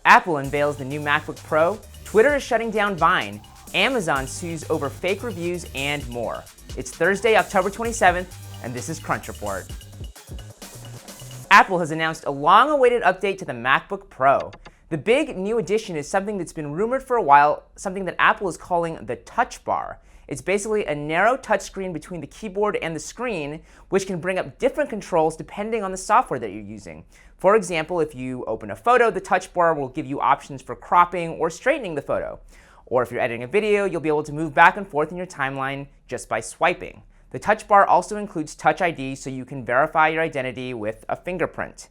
Apple unveils the new MacBook Pro, Twitter is shutting down Vine, Amazon sues over fake reviews, and more. It's Thursday, October 27th, and this is Crunch Report. Apple has announced a long-awaited update to the MacBook Pro. The big new addition is something that's been rumored for a while, something that Apple is calling the Touch Bar. It's basically a narrow touchscreen between the keyboard and the screen, which can bring up different controls depending on the software that you're using. For example, if you open a photo, the touch bar will give you options for cropping or straightening the photo. Or if you're editing a video, you'll be able to move back and forth in your timeline just by swiping. The touch bar also includes Touch ID, so you can verify your identity with a fingerprint.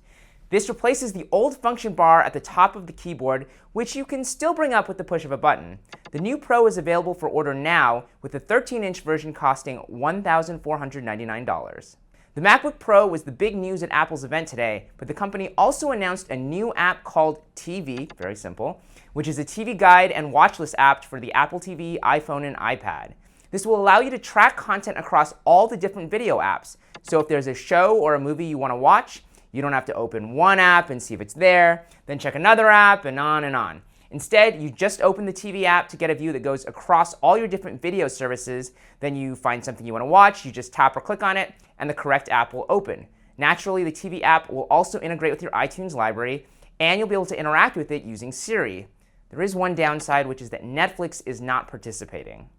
This replaces the old function bar at the top of the keyboard, which you can still bring up with the push of a button. The new Pro is available for order now, with the 13-inch version costing $1,499. The MacBook Pro was the big news at Apple's event today, but the company also announced a new app called TV, very simple, which is a TV guide and watch list app for the Apple TV, iPhone, and iPad. This will allow you to track content across all the different video apps. So if there's a show or a movie you want to watch, you don't have to open one app and see if it's there, then check another app, and on and on. Instead, you just open the TV app to get a view that goes across all your different video services. Then you find something you want to watch, you just tap or click on it, and the correct app will open. Naturally, the TV app will also integrate with your iTunes library, and you'll be able to interact with it using Siri. There is one downside, which is that Netflix is not participating.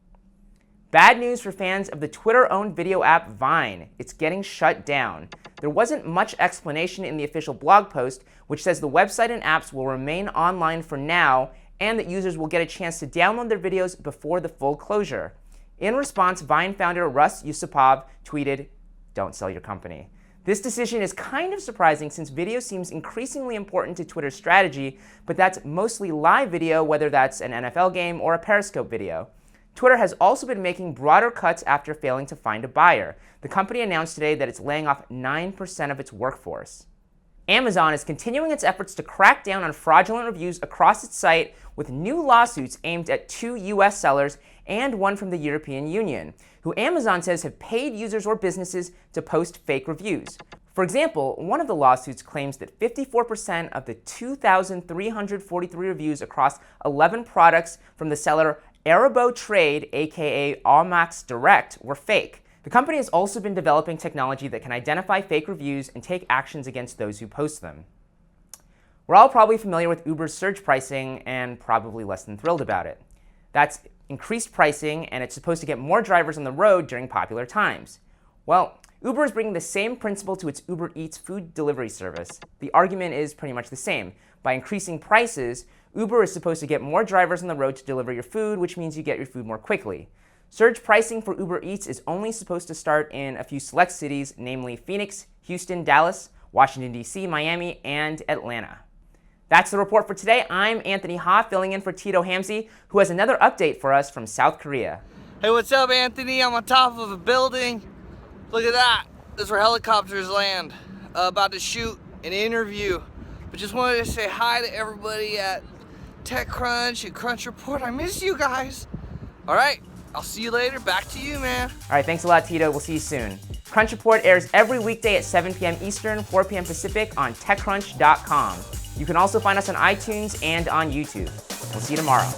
Bad news for fans of the Twitter-owned video app Vine. It's getting shut down. There wasn't much explanation in the official blog post, which says the website and apps will remain online for now, and that users will get a chance to download their videos before the full closure. In response, Vine founder Russ Yusupov tweeted, "Don't sell your company." This decision is kind of surprising since video seems increasingly important to Twitter's strategy, but that's mostly live video, whether that's an NFL game or a Periscope video. Twitter has also been making broader cuts after failing to find a buyer. The company announced today that it's laying off 9% of its workforce. Amazon is continuing its efforts to crack down on fraudulent reviews across its site with new lawsuits aimed at 2 US sellers and one from the European Union, who Amazon says have paid users or businesses to post fake reviews. For example, one of the lawsuits claims that 54% of the 2,343 reviews across 11 products from the seller Arabo Trade, aka Allmax Direct, were fake. The company has also been developing technology that can identify fake reviews and take actions against those who post them. We're all probably familiar with Uber's surge pricing and probably less than thrilled about it. That's increased pricing, and it's supposed to get more drivers on the road during popular times. Well, Uber is bringing the same principle to its Uber Eats food delivery service. The argument is pretty much the same. By increasing prices, Uber is supposed to get more drivers on the road to deliver your food, which means you get your food more quickly. Surge pricing for Uber Eats is only supposed to start in a few select cities, namely Phoenix, Houston, Dallas, Washington, D.C., Miami, and Atlanta. That's the report for today. I'm Anthony Ha, filling in for Tito Hamzy, who has another update for us from South Korea. Hey, what's up, Anthony? I'm on top of a building. Look at that. This is where helicopters land. About to shoot an interview. But just wanted to say hi to everybody at TechCrunch and Crunch Report. I miss you guys. All right, I'll see you later. Back to you, man. All right, thanks a lot, Tito. We'll see you soon. Crunch Report airs every weekday at 7 p.m. Eastern, 4 p.m. Pacific on TechCrunch.com. You can also find us on iTunes and on YouTube. We'll see you tomorrow.